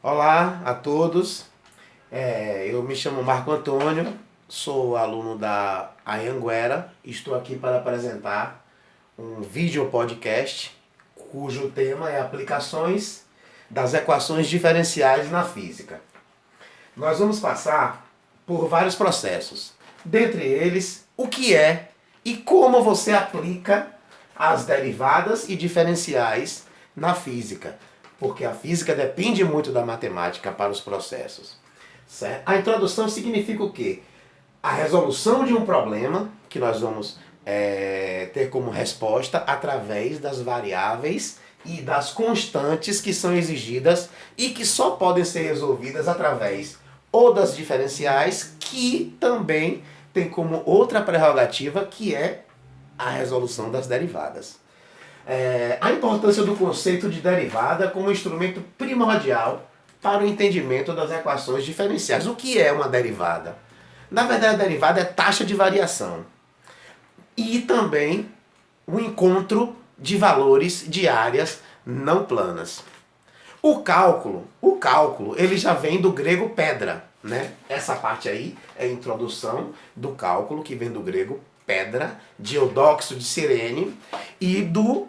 Olá a todos, eu me chamo Marco Antônio, sou aluno da Anhanguera e estou aqui para apresentar um vídeo podcast cujo tema é aplicações das equações diferenciais na física. Nós vamos passar por vários processos, dentre eles o que é e como você aplica as derivadas e diferenciais na física, porque a física depende muito da matemática para os processos. Certo? A introdução significa o quê? A resolução de um problema que nós vamos ter como resposta através das variáveis e das constantes que são exigidas e que só podem ser resolvidas através ou das diferenciais, que também tem como outra prerrogativa que é a resolução das derivadas. A importância do conceito de derivada como instrumento primordial para o entendimento das equações diferenciais. O que é uma derivada? Na verdade, a derivada é taxa de variação e também o encontro de valores de áreas não planas. O cálculo, ele já vem do grego pedra, né? Essa parte aí é a introdução do cálculo, que vem do grego pedra, de eudóxido de Cirene e do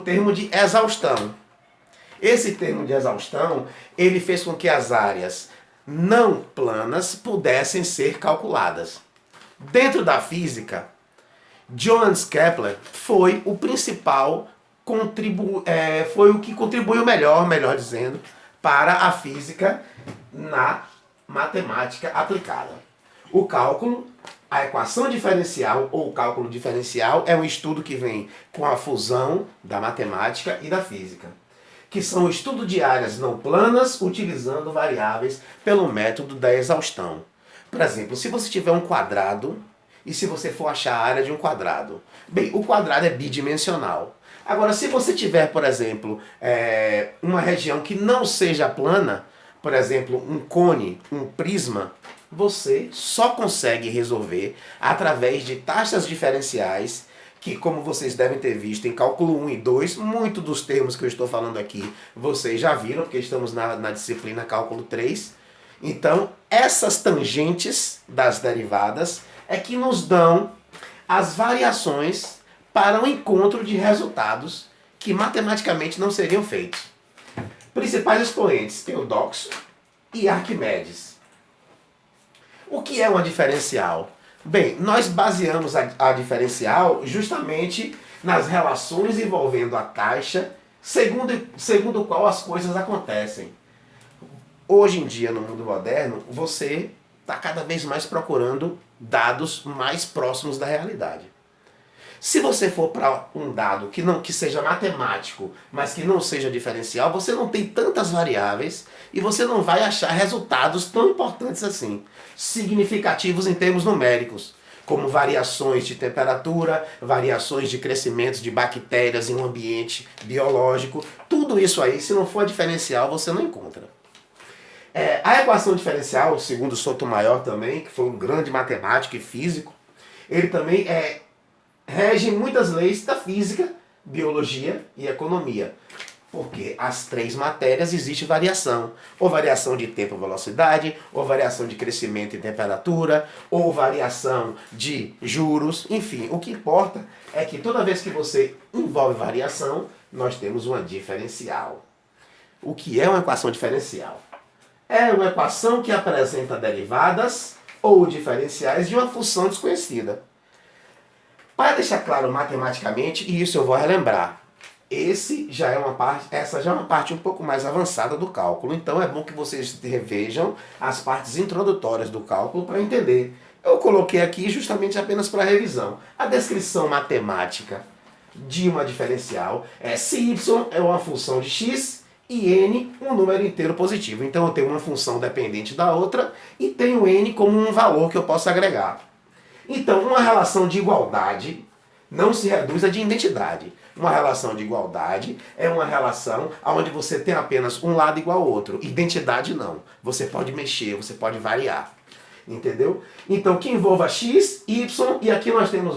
termo de exaustão. Esse termo de exaustão, ele fez com que as áreas não planas pudessem ser calculadas. Dentro da física, Johannes Kepler foi o principal foi o que contribuiu melhor dizendo, para a física na matemática aplicada. O cálculo, a equação diferencial ou cálculo diferencial é um estudo que vem com a fusão da matemática e da física, que são o estudo de áreas não planas utilizando variáveis pelo método da exaustão. Por exemplo, se você tiver um quadrado e se você for achar a área de um quadrado, bem, o quadrado é bidimensional. Agora, se você tiver, por exemplo, uma região que não seja plana, por exemplo, um cone, um prisma, você só consegue resolver através de taxas diferenciais, que, como vocês devem ter visto em cálculo 1 e 2, muito dos termos que eu estou falando aqui vocês já viram, porque estamos na disciplina cálculo 3. Então, essas tangentes das derivadas é que nos dão as variações para o encontro de resultados que matematicamente não seriam feitos. Principais expoentes: Eudóxido e Arquimedes. O que é uma diferencial? Bem, nós baseamos a diferencial justamente nas relações envolvendo a taxa, segundo o qual as coisas acontecem. Hoje em dia, no mundo moderno, você está cada vez mais procurando dados mais próximos da realidade. Se você for para um dado que seja matemático, mas que não seja diferencial, você não tem tantas variáveis e você não vai achar resultados tão importantes assim, significativos em termos numéricos, como variações de temperatura, variações de crescimento de bactérias em um ambiente biológico. Tudo isso aí, se não for diferencial, você não encontra. A equação diferencial, segundo Sotomayor também, que foi um grande matemático e físico, ele também rege muitas leis da física, biologia e economia. Porque as três matérias existe variação. Ou variação de tempo e velocidade, ou variação de crescimento e temperatura, ou variação de juros, enfim. O que importa é que toda vez que você envolve variação, nós temos uma diferencial. O que é uma equação diferencial? É uma equação que apresenta derivadas ou diferenciais de uma função desconhecida. Para deixar claro matematicamente, e isso eu vou relembrar, essa já é uma parte um pouco mais avançada do cálculo, então é bom que vocês revejam as partes introdutórias do cálculo para entender. Eu coloquei aqui justamente apenas para revisão. A descrição matemática de uma diferencial é se y é uma função de x e n um número inteiro positivo. Então eu tenho uma função dependente da outra e tenho n como um valor que eu posso agregar. Então, uma relação de igualdade não se reduz a de identidade. Uma relação de igualdade é uma relação onde você tem apenas um lado igual ao outro. Identidade não. Você pode mexer, você pode variar. Entendeu? Então, que envolva x, y, e aqui nós temos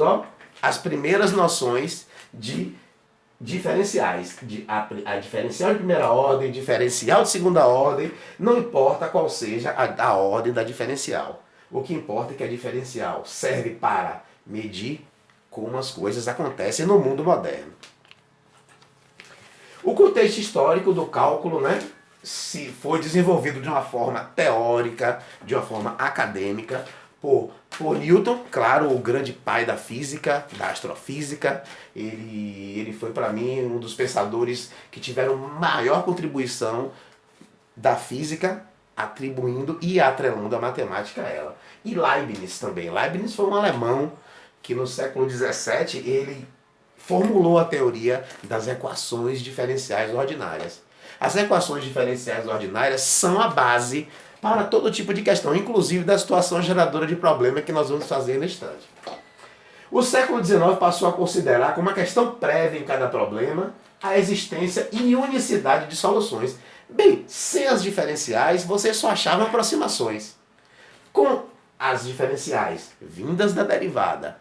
as primeiras noções de diferenciais, a diferencial de primeira ordem, diferencial de segunda ordem, não importa qual seja a ordem da diferencial. O que importa é que a diferencial serve para medir como as coisas acontecem no mundo moderno. O contexto histórico do cálculo, né, se foi desenvolvido de uma forma teórica, de uma forma acadêmica, por Newton, claro, o grande pai da física, da astrofísica. Ele foi, para mim, um dos pensadores que tiveram maior contribuição da física, atribuindo e atrelando a matemática a ela. E Leibniz também. Leibniz foi um alemão que no século XVII ele formulou a teoria das equações diferenciais ordinárias. As equações diferenciais ordinárias são a base para todo tipo de questão, inclusive da situação geradora de problema que nós vamos fazer no instante. O século XIX passou a considerar como uma questão prévia em cada problema a existência e unicidade de soluções. Bem, sem as diferenciais, você só achava aproximações. Com as diferenciais vindas da derivada,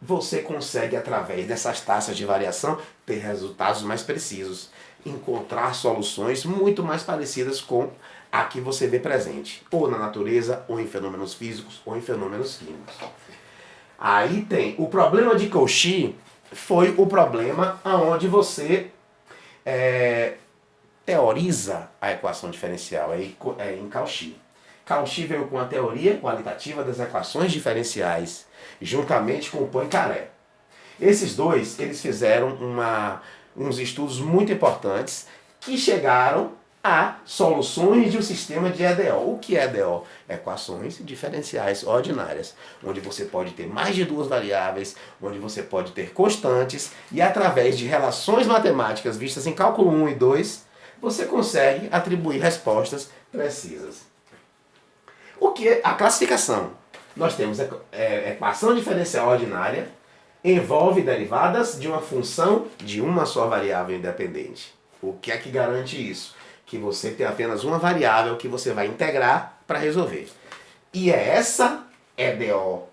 você consegue, através dessas taxas de variação, ter resultados mais precisos, encontrar soluções muito mais parecidas com a que você vê presente, ou na natureza, ou em fenômenos físicos, ou em fenômenos químicos. Aí tem o problema de Cauchy, foi o problema onde você teoriza a equação diferencial em Cauchy. Cauchy veio com a teoria qualitativa das equações diferenciais, juntamente com o Poincaré. Esses dois, eles fizeram uns estudos muito importantes que chegaram a soluções de um sistema de EDO. O que é EDO? Equações diferenciais ordinárias, onde você pode ter mais de duas variáveis, onde você pode ter constantes, e através de relações matemáticas vistas em cálculo 1 e 2, você consegue atribuir respostas precisas. O que é a classificação? Nós temos equação diferencial ordinária, envolve derivadas de uma função de uma só variável independente. O que é que garante isso? Que você tem apenas uma variável que você vai integrar para resolver. E é essa EDO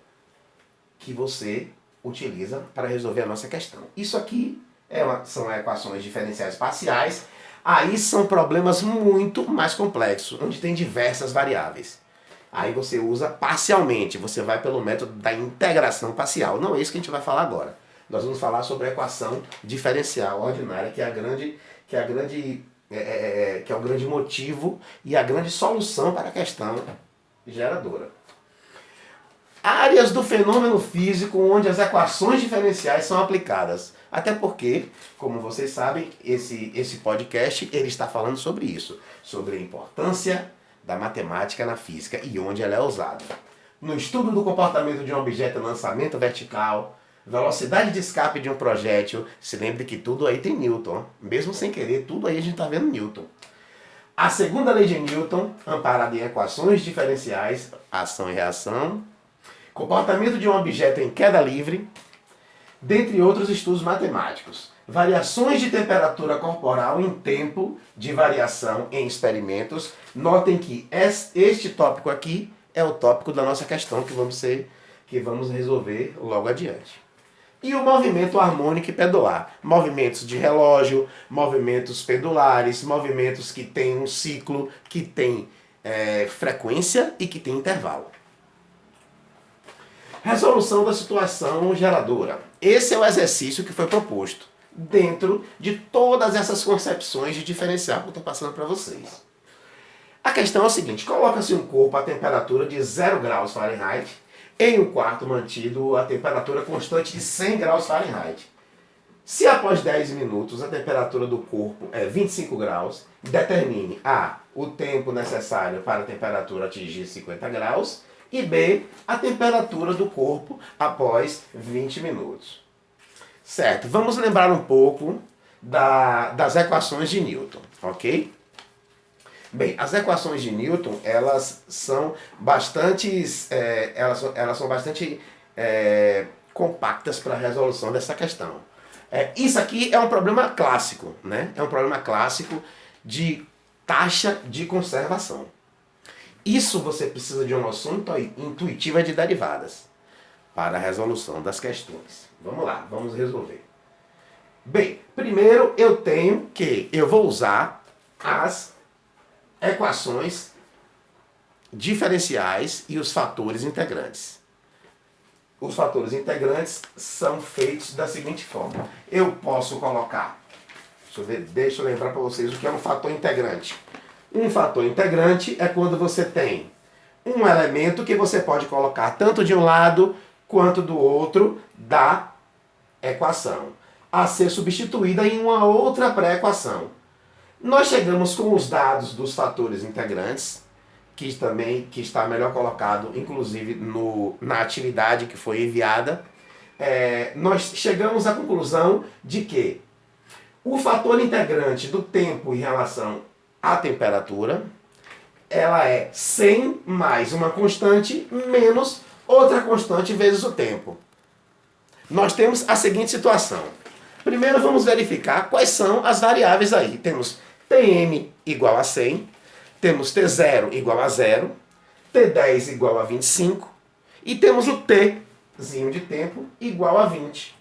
que você utiliza para resolver a nossa questão. Isso aqui são equações diferenciais parciais. Aí são problemas muito mais complexos, onde tem diversas variáveis. Aí você usa parcialmente, você vai pelo método da integração parcial. Não é isso que a gente vai falar agora. Nós vamos falar sobre a equação diferencial ordinária, que é o grande motivo e a grande solução para a questão geradora. Áreas do fenômeno físico onde as equações diferenciais são aplicadas. Até porque, como vocês sabem, esse podcast ele está falando sobre isso, sobre a importância da matemática na física e onde ela é usada. No estudo do comportamento de um objeto em lançamento vertical, velocidade de escape de um projétil, se lembre que tudo aí tem Newton. Mesmo sem querer, tudo aí a gente está vendo Newton. A segunda lei de Newton, amparada em equações diferenciais, ação e reação, comportamento de um objeto em queda livre, dentre outros estudos matemáticos. Variações de temperatura corporal em tempo de variação em experimentos. Notem que este tópico aqui é o tópico da nossa questão que vamos resolver logo adiante. E o movimento harmônico e pendular. Movimentos de relógio, movimentos pendulares, movimentos que têm um ciclo, que tem frequência e que tem intervalo. Resolução da situação geradora. Esse é o exercício que foi proposto dentro de todas essas concepções de diferencial que eu estou passando para vocês. A questão é o seguinte: coloca-se um corpo a temperatura de 0 graus Fahrenheit em um quarto mantido a temperatura constante de 100 graus Fahrenheit. Se após 10 minutos a temperatura do corpo é 25 graus, determine A, o tempo necessário para a temperatura atingir 50 graus e B, a temperatura do corpo após 20 minutos. Certo, vamos lembrar um pouco das equações de Newton, ok? Bem, as equações de Newton, elas são bastante compactas para a resolução dessa questão. Isso aqui é um problema clássico, né? É um problema clássico de taxa de conservação. Isso você precisa de uma noção intuitiva de derivadas para a resolução das questões. Vamos lá, vamos resolver. Bem, primeiro eu vou usar as equações diferenciais e os fatores integrantes. Os fatores integrantes são feitos da seguinte forma. Eu posso colocar, deixa eu lembrar para vocês o que é um fator integrante. Um fator integrante é quando você tem um elemento que você pode colocar tanto de um lado quanto do outro da equação, a ser substituída em uma outra pré-equação. Nós chegamos com os dados dos fatores integrantes, que está melhor colocado, inclusive na atividade que foi enviada. Nós chegamos à conclusão de que o fator integrante do tempo em relação à temperatura, ela é 100 mais uma constante menos outra constante vezes o tempo. Nós temos a seguinte situação. Primeiro vamos verificar quais são as variáveis aí. Temos Tm igual a 100, temos T0 igual a 0, T10 igual a 25 e temos o Tzinho de tempo igual a 20.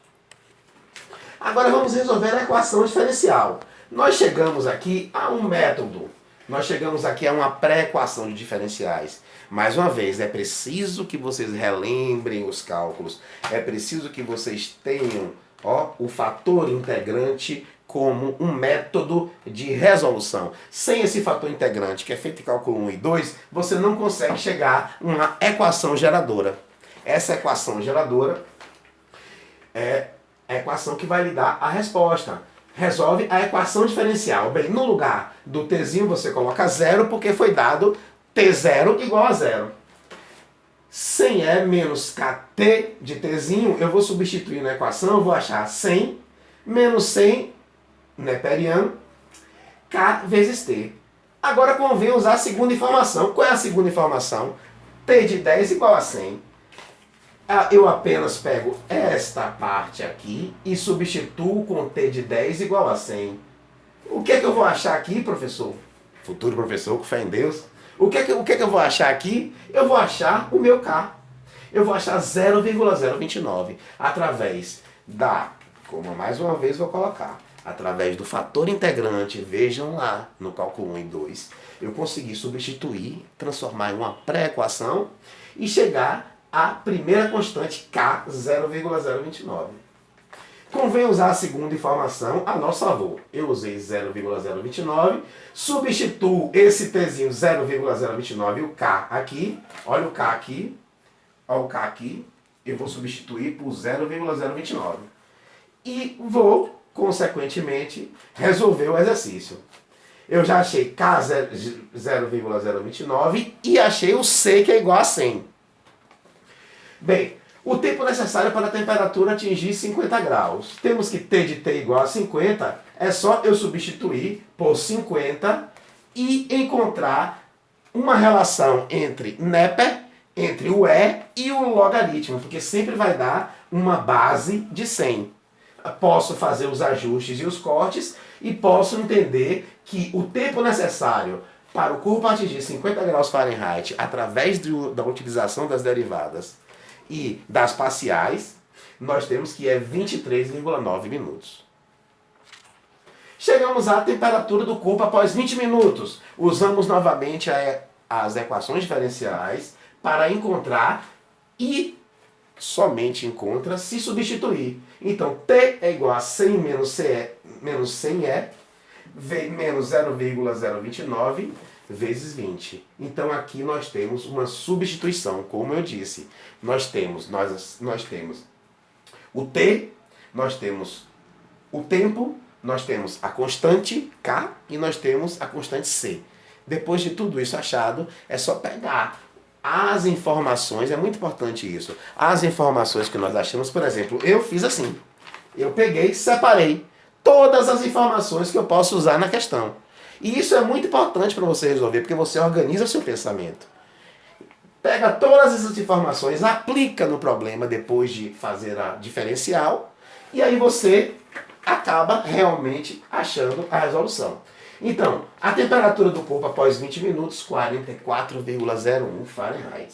Agora vamos resolver a equação diferencial. Nós chegamos aqui a um método, nós chegamos aqui a uma pré-equação de diferenciais. Mais uma vez, é preciso que vocês relembrem os cálculos, é preciso que vocês tenham o fator integrante como um método de resolução. Sem esse fator integrante, que é feito em cálculo 1 e 2, você não consegue chegar a uma equação geradora. Essa equação geradora é a equação que vai lhe dar a resposta. Resolve a equação diferencial. Bem, no lugar do tzinho você coloca 0, porque foi dado T0 igual a 0. 100E menos KT de tzinho, eu vou substituir na equação, eu vou achar 100 menos 100 neperiano, K vezes T. Agora convém usar a segunda informação. Qual é a segunda informação? T de 10 igual a 100. Eu apenas pego esta parte aqui e substituo com T de 10 igual a 100. O que é que eu vou achar aqui, professor? Futuro professor, com fé em Deus. O que é que eu vou achar aqui? Eu vou achar o meu K. Eu vou achar 0,029 através como mais uma vez vou colocar, através do fator integrante, vejam lá no cálculo 1 e 2, eu consegui substituir, transformar em uma pré-equação e chegar à primeira constante K, 0,029. Convém usar a segunda informação a nosso favor. Eu usei 0,029, substituo esse Tzinho 0,029 e o K aqui, olha o K aqui, olha o K aqui, eu vou substituir por 0,029. E vou, consequentemente, resolver o exercício. Eu já achei K 0,029 e achei o C, que é igual a 100. Bem, o tempo necessário para a temperatura atingir 50 graus. Temos que T de T igual a 50, é só eu substituir por 50 e encontrar uma relação entre Neper, entre o E e o logaritmo, porque sempre vai dar uma base de 100. Posso fazer os ajustes e os cortes e posso entender que o tempo necessário para o corpo atingir 50 graus Fahrenheit através da utilização das derivadas e das parciais, nós temos que é 23,9 minutos. Chegamos à temperatura do corpo após 20 minutos. Usamos novamente as equações diferenciais para encontrar e somente encontra se substituir. Então, T é igual a 100 menos 100E, menos 0,029 vezes 20. Então, aqui nós temos uma substituição, como eu disse. Nós temos o T, nós temos o tempo, nós temos a constante K e nós temos a constante C. Depois de tudo isso achado, é só pegar as informações, é muito importante isso. As informações que nós achamos, por exemplo, eu fiz assim. Eu peguei, separei todas as informações que eu posso usar na questão. E isso é muito importante para você resolver, porque você organiza o seu pensamento. Pega todas essas informações, aplica no problema depois de fazer a diferencial, e aí você acaba realmente achando a resolução. Então, a temperatura do corpo após 20 minutos, 44,01 Fahrenheit.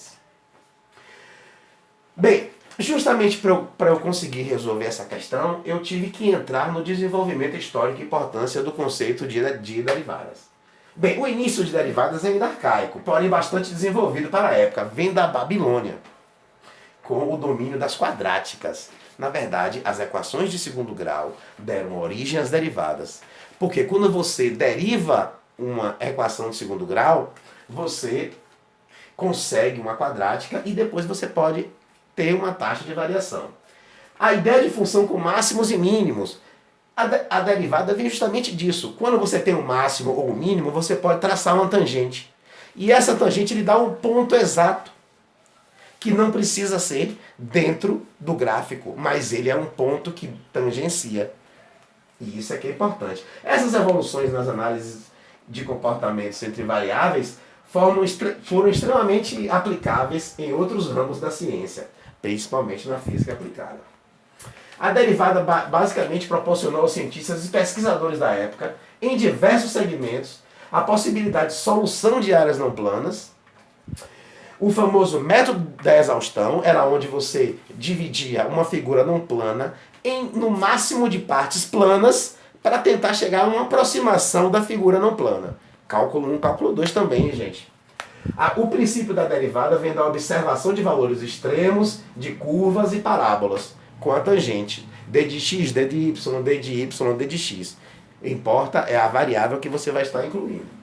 Bem, Justamente para eu conseguir resolver essa questão, eu tive que entrar no desenvolvimento histórico e importância do conceito de derivadas. Bem, o início de derivadas é ainda arcaico, porém bastante desenvolvido para a época. Vem da Babilônia, com o domínio das quadráticas. Na verdade, as equações de segundo grau deram origem às derivadas. Porque quando você deriva uma equação de segundo grau, você consegue uma quadrática e depois você pode ter uma taxa de variação. A ideia de função com máximos e mínimos, a derivada vem justamente disso. Quando você tem um máximo ou um mínimo, você pode traçar uma tangente. E essa tangente lhe dá um ponto exato, que não precisa ser dentro do gráfico, mas ele é um ponto que tangencia. E isso é que é importante. Essas evoluções nas análises de comportamentos entre variáveis foram extremamente aplicáveis em outros ramos da ciência, principalmente na física aplicada. A derivada basicamente proporcionou aos cientistas e pesquisadores da época, em diversos segmentos, a possibilidade de solução de áreas não planas. O famoso método da exaustão era onde você dividia uma figura não plana no máximo de partes planas para tentar chegar a uma aproximação da figura não plana. Cálculo 1, cálculo 2 também, gente. O princípio da derivada vem da observação de valores extremos, de curvas e parábolas, com a tangente, d de x, d de y, d de y, d de x. Importa é a variável que você vai estar incluindo.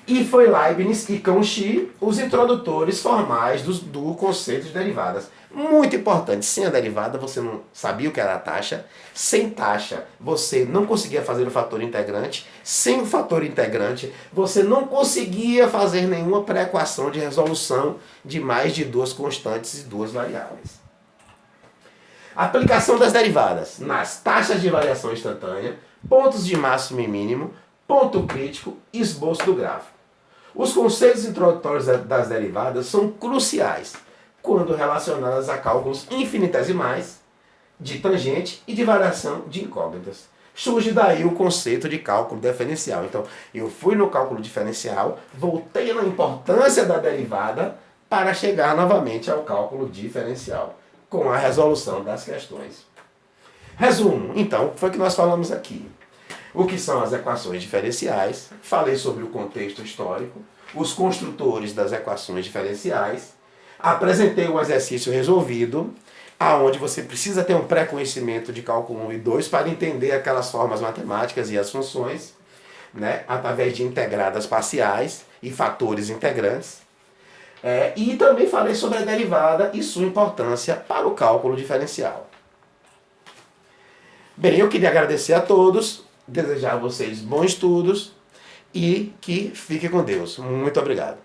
E foi Leibniz e Cauchy os introdutores formais do conceito de derivadas. Muito importante, sem a derivada você não sabia o que era a taxa, sem taxa você não conseguia fazer o fator integrante, sem o fator integrante você não conseguia fazer nenhuma pré-equação de resolução de mais de duas constantes e duas variáveis. Aplicação das derivadas nas taxas de variação instantânea, pontos de máximo e mínimo, ponto crítico e esboço do gráfico. Os conceitos introdutórios das derivadas são cruciais quando relacionadas a cálculos infinitesimais de tangente e de variação de incógnitas. Surge daí o conceito de cálculo diferencial. Então, eu fui no cálculo diferencial, voltei na importância da derivada para chegar novamente ao cálculo diferencial, com a resolução das questões. Resumo, então, o que foi que nós falamos aqui? O que são as equações diferenciais, falei sobre o contexto histórico, os construtores das equações diferenciais, apresentei um exercício resolvido, aonde você precisa ter um pré-conhecimento de cálculo 1 e 2 para entender aquelas formas matemáticas e as funções, né, através de integradas parciais e fatores integrantes. E também falei sobre a derivada e sua importância para o cálculo diferencial. Bem, eu queria agradecer a todos, desejar a vocês bons estudos e que fiquem com Deus. Muito obrigado.